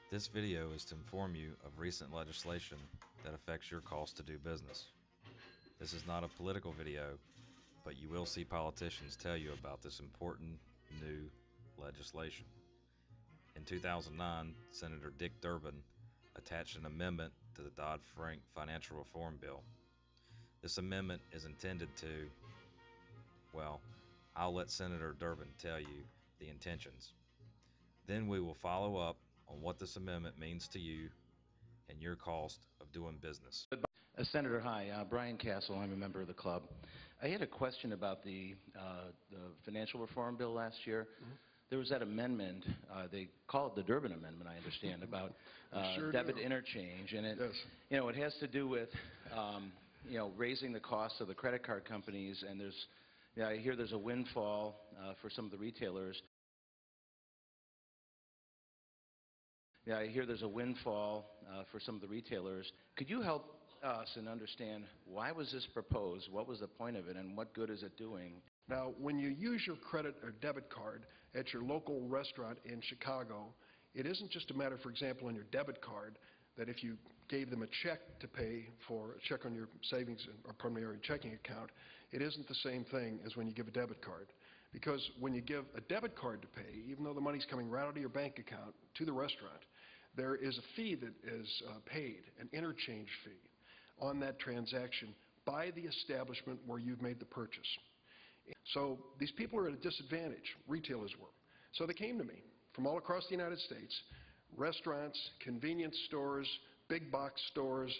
This video is to inform you of recent legislation that affects your cost to do business. This is not a political video, but you will see politicians tell you about this important new legislation. In 2009, Senator Dick Durbin attached an amendment to the Dodd-Frank Financial Reform Bill. This amendment is intended to, well, I'll let Senator Durbin tell you the intentions. Then we will follow up on what this amendment means to you and your cost of doing business. Senator, hi. Brian Castle. I'm a member of the club. I had a question about the financial reform bill last year. There was that amendment, they call it the Durbin Amendment, I understand, about debit interchange, and it, it has to do with, raising the cost of the credit card companies, and there's, I hear there's a windfall for some of the retailers. I hear there's a windfall for some of the retailers. Could you help us and understand why was this proposed, what was the point of it, and what good is it doing? Now, when you use your credit or debit card at your local restaurant in Chicago, it isn't just a matter, for example, on your debit card, that if you gave them a check to pay for a check on your savings or primary checking account, it isn't the same thing as when you give a debit card. Because when you give a debit card to pay, even though the money's coming right out of your bank account to the restaurant, there is a fee that is paid, an interchange fee, on that transaction by the establishment where you've made the purchase. So these people are at a disadvantage, retailers were. So they came to me from all across the United States, restaurants, convenience stores, big box stores,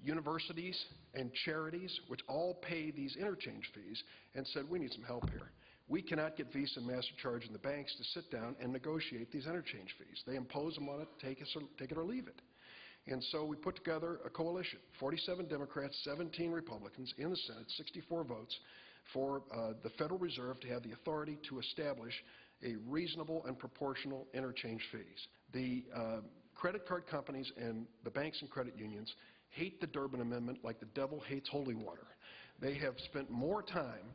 universities and charities, which all pay these interchange fees, and said, we need some help here. We cannot get Visa and MasterCharge and the banks to sit down and negotiate these interchange fees. They impose them on it, take it or leave it. And so we put together a coalition, 47 Democrats, 17 Republicans in the Senate, 64 votes, for the Federal Reserve to have the authority to establish a reasonable and proportional interchange fees. The credit card companies and the banks and credit unions hate the Durbin Amendment like the devil hates holy water. They have spent more time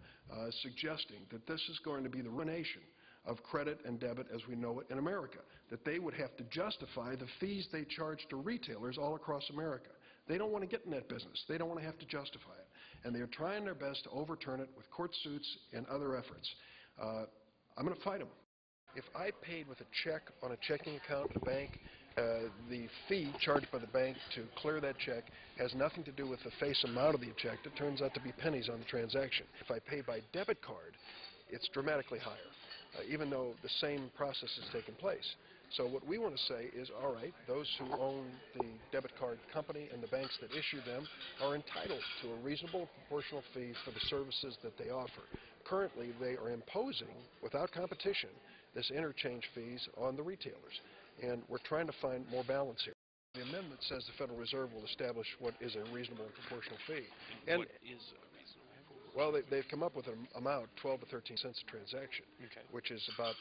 suggesting that this is going to be the ruination of credit and debit as we know it in America, that they would have to justify the fees they charge to retailers all across America. They don't want to get in that business. They don't want to have to justify it. And they are trying their best to overturn it with court suits and other efforts. I'm going to fight them. If I paid with a check on a checking account at a bank, the fee charged by the bank to clear that check has nothing to do with the face amount of the check. It turns out to be pennies on the transaction. If I pay by debit card, it's dramatically higher, even though the same process has taken place. So what we want to say is, all right, those who own the debit card company and the banks that issue them are entitled to a reasonable proportional fee for the services that they offer. Currently, they are imposing, without competition, this interchange fees on the retailers. And we're trying to find more balance here. The amendment says the Federal Reserve will establish what is a reasonable and proportional fee. And what is a reasonable? Well, they've come up with an amount, 12 to 13 cents a transaction, which is about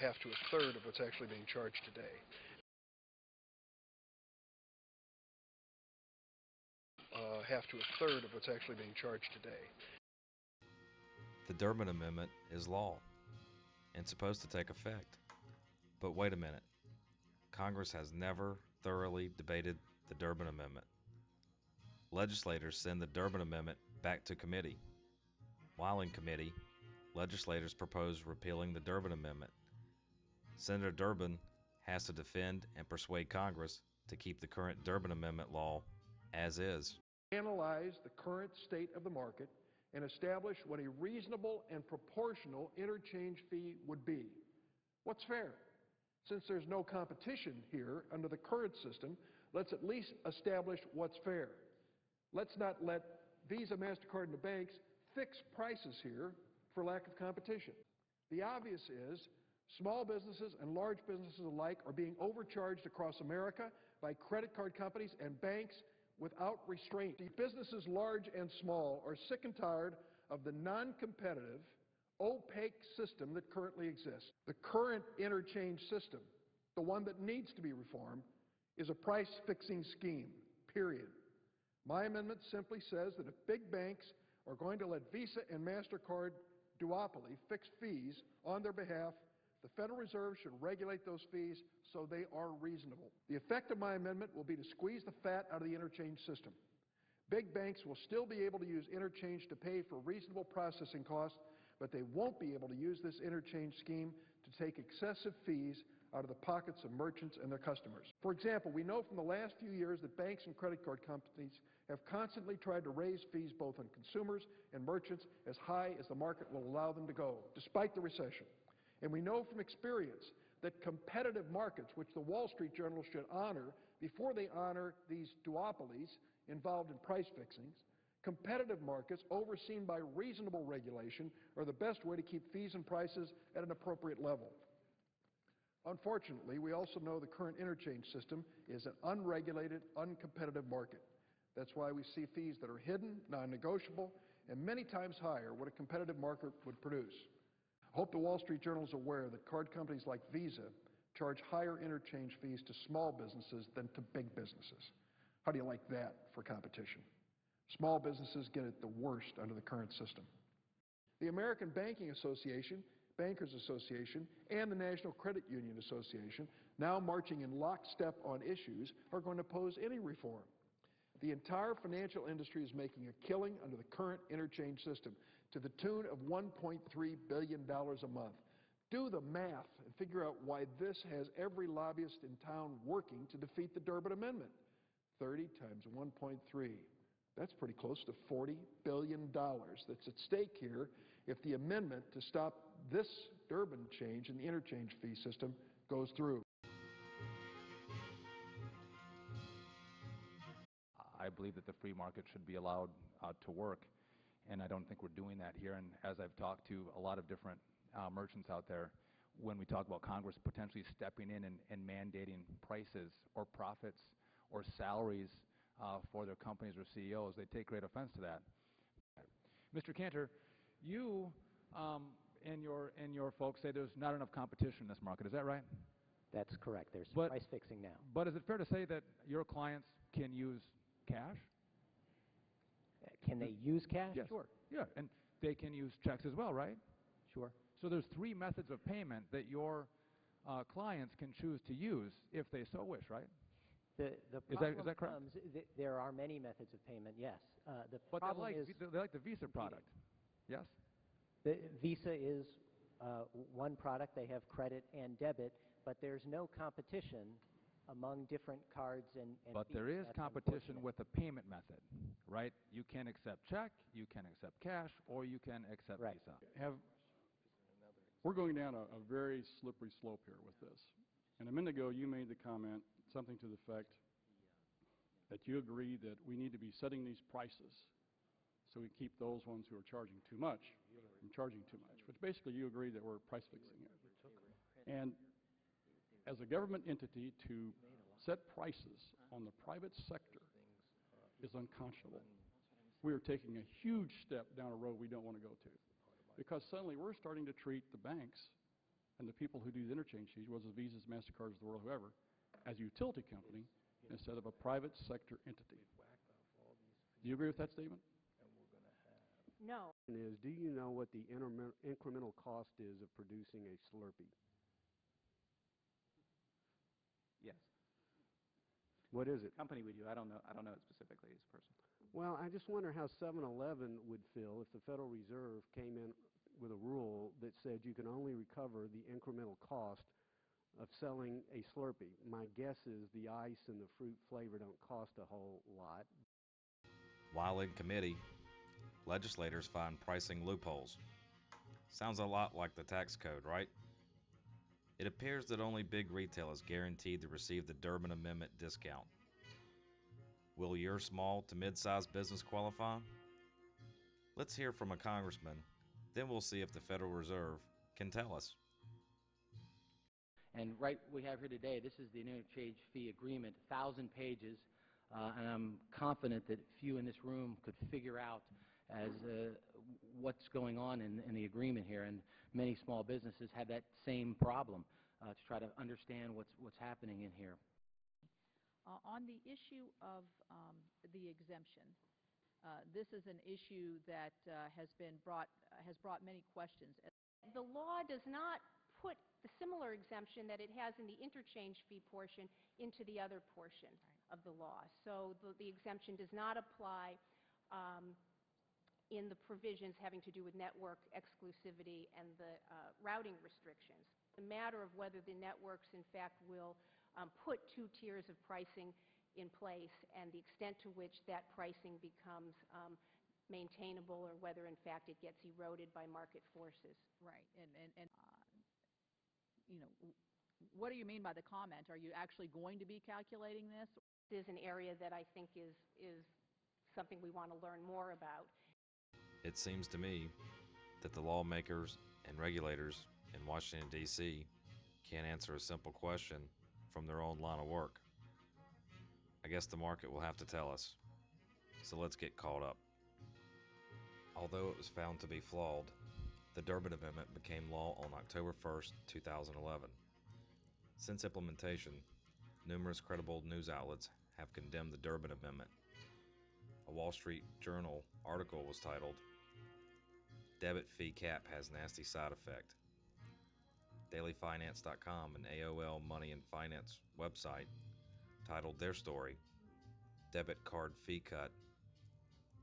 half to a third of what's actually being charged today. Half to a third of what's actually being charged today. The Durbin Amendment is law and supposed to take effect. But wait a minute. Congress has never thoroughly debated the Durbin Amendment. Legislators send the Durbin Amendment back to committee. While in committee, legislators propose repealing the Durbin Amendment. Senator Durbin has to defend and persuade Congress to keep the current Durbin Amendment law as is. Analyze the current state of the market and establish what a reasonable and proportional interchange fee would be. What's fair? Since there's no competition here under the current system, let's at least establish what's fair. Let's not let Visa, MasterCard, and the banks fix prices here for lack of competition. The obvious is small businesses and large businesses alike are being overcharged across America by credit card companies and banks without restraint. Businesses large and small are sick and tired of the non-competitive, opaque system that currently exists. The current interchange system, the one that needs to be reformed, is a price-fixing scheme, period. My amendment simply says that if big banks are going to let Visa and MasterCard duopoly fix fees on their behalf The Federal Reserve should regulate those fees so they are reasonable. The effect of my amendment will be to squeeze the fat out of the interchange system. Big banks will still be able to use interchange to pay for reasonable processing costs, but they won't be able to use this interchange scheme to take excessive fees out of the pockets of merchants and their customers. For example, we know from the last few years that banks and credit card companies have constantly tried to raise fees both on consumers and merchants as high as the market will allow them to go, despite the recession. And we know from experience that competitive markets, which the Wall Street Journal should honor before they honor these duopolies involved in price fixings, competitive markets overseen by reasonable regulation are the best way to keep fees and prices at an appropriate level. Unfortunately, we also know the current interchange system is an unregulated, uncompetitive market. That's why we see fees that are hidden, non-negotiable, and many times higher what a competitive market would produce. I hope the Wall Street Journal is aware that card companies like Visa charge higher interchange fees to small businesses than to big businesses. How do you like that for competition? Small businesses get it the worst under the current system. The American Banking Association, Bankers Association, and the National Credit Union Association, now marching in lockstep on issues, are going to oppose any reform. The entire financial industry is making a killing under the current interchange system to the tune of $1.3 billion a month. Do the math and figure out why this has every lobbyist in town working to defeat the Durbin Amendment. 30 times 1.3. That's pretty close to $40 billion that's at stake here if the amendment to stop this Durbin change in the interchange fee system goes through. I believe that the free market should be allowed to work, and I don't think we're doing that here. And as I've talked to a lot of different merchants out there, when we talk about Congress potentially stepping in and mandating prices or profits or salaries for their companies or CEOs, they take great offense to that. Mr. Cantor, you and your folks say there's not enough competition in this market. Is that right? That's correct. There's price fixing now. But is it fair to say that your clients can use cash? Can they use cash? Yes. Sure. Yeah, and they can use checks as well, right? Sure. So there's three methods of payment that your clients can choose to use if they so wish, right? The Is that correct? comes, there are many methods of payment, yes. But problem they like the Visa product, yes? The Visa is one product. They have credit and debit, but there's no competition among different cards and But fees. there is That's competition with the payment method, right? You can accept check, you can accept cash, or you can accept Visa. We're going down a very slippery slope here with this. And a minute ago, you made the comment, something to the effect that you agree that we need to be setting these prices so we keep those ones who are charging too much from charging too much, which basically you agree that we're price fixing it. And as a government entity, to set prices on the private sector is unconscionable. We are taking a huge step down a road we don't want to go to, because suddenly we're starting to treat the banks and the people who do the interchange fees, whether it's Visas, MasterCards of the world, whoever, as a utility company instead of a private sector entity. Do you agree with that statement? No. Do you know what the incremental cost is of producing a Slurpee? Yes. What is it? Company we do. I don't know it specifically as a person. Well, I just wonder how 7-Eleven would feel if the Federal Reserve came in with a rule that said you can only recover the incremental cost of selling a Slurpee. My guess is the ice and the fruit flavor don't cost a whole lot. While in committee, legislators find pricing loopholes. Sounds a lot like the tax code, right? It appears that only big retail is guaranteed to receive the Durbin Amendment discount. Will your small to mid-sized business qualify? Let's hear from a congressman, then we'll see if the Federal Reserve can tell us. And we have here today, this is the interchange fee agreement, 1,000 pages, and I'm confident that few in this room could figure out what's going on in the agreement here, and many small businesses have that same problem to try to understand what's happening in here. On the issue of the exemption, this is an issue that has brought many questions. The law does not put the similar exemption that it has in the interchange fee portion into the other portion of the law. So the exemption does not apply in the provisions having to do with network exclusivity and the routing restrictions. The matter of whether the networks, in fact, will put two tiers of pricing in place and the extent to which that pricing becomes maintainable or whether, in fact, it gets eroded by market forces. Right. And you know, what do you mean by the comment? Are you actually going to be calculating this? This is an area that I think is something we want to learn more about. It seems to me that the lawmakers and regulators in Washington, D.C. can't answer a simple question from their own line of work. I guess the market will have to tell us. So let's get caught up. Although it was found to be flawed, the Durbin Amendment became law on October 1st, 2011. Since implementation, numerous credible news outlets have condemned the Durbin Amendment. A Wall Street Journal article was titled, "Debit Fee Cap Has Nasty Side Effect." DailyFinance.com, an AOL Money and Finance website, titled their story, "Debit Card Fee Cut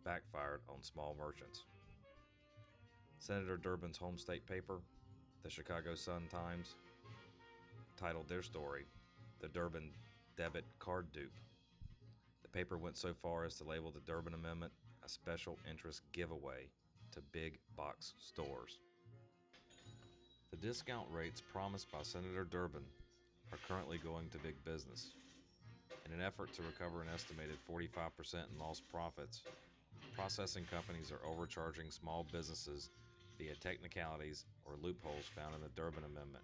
Backfired on Small Merchants." Senator Durbin's home state paper, the Chicago Sun-Times, titled their story, "The Durbin Debit Card Dupe." The paper went so far as to label the Durbin Amendment a special interest giveaway to big box stores. The discount rates promised by Senator Durbin are currently going to big business. In an effort to recover an estimated 45% in lost profits, processing companies are overcharging small businesses via technicalities or loopholes found in the Durbin Amendment.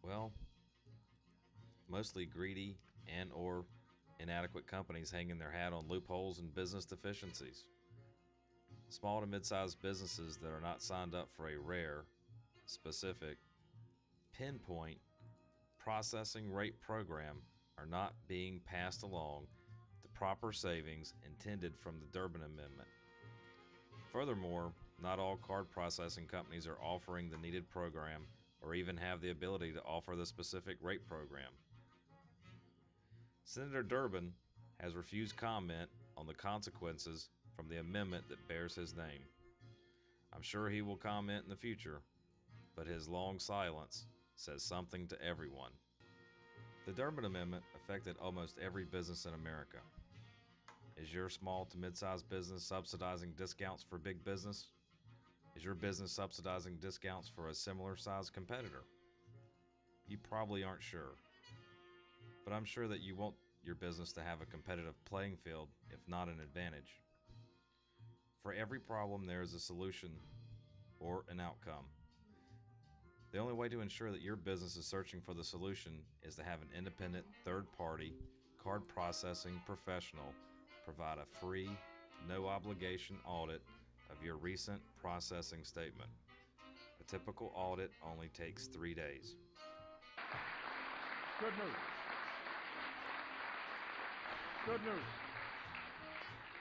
Well, mostly greedy and/or inadequate companies hanging their hat on loopholes and business deficiencies. Small to mid-sized businesses that are not signed up for a rare, specific, pinpoint processing rate program are not being passed along the proper savings intended from the Durbin Amendment. Furthermore, not all card processing companies are offering the needed program or even have the ability to offer the specific rate program. Senator Durbin has refused comment on the consequences from the amendment that bears his name. I'm sure he will comment in the future, but his long silence says something to everyone. The Durbin Amendment affected almost every business in America. Is your small to mid-sized business subsidizing discounts for big business? Is your business subsidizing discounts for a similar sized competitor? You probably aren't sure, but I'm sure that you want your business to have a competitive playing field, if not an advantage. For every problem, there is a solution or an outcome. The only way to ensure that your business is searching for the solution is to have an independent third-party card processing professional provide a free, no-obligation audit of your recent processing statement. A typical audit only takes 3 days. Good news. Good news.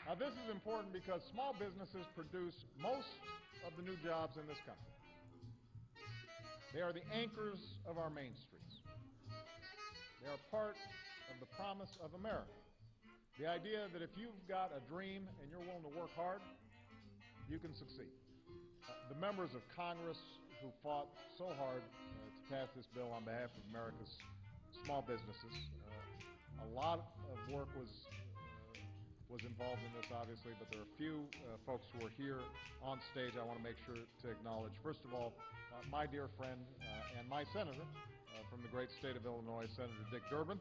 Now, this is important because small businesses produce most of the new jobs in this country. They are the anchors of our main streets. They are part of the promise of America. The idea that if you've got a dream and you're willing to work hard, you can succeed. The members of Congress who fought so hard to pass this bill on behalf of America's small businesses, a lot of work was involved in this, obviously, but there are a few folks who are here on stage I want to make sure to acknowledge. First of all, my dear friend and my senator from the great state of Illinois, Senator Dick Durbin.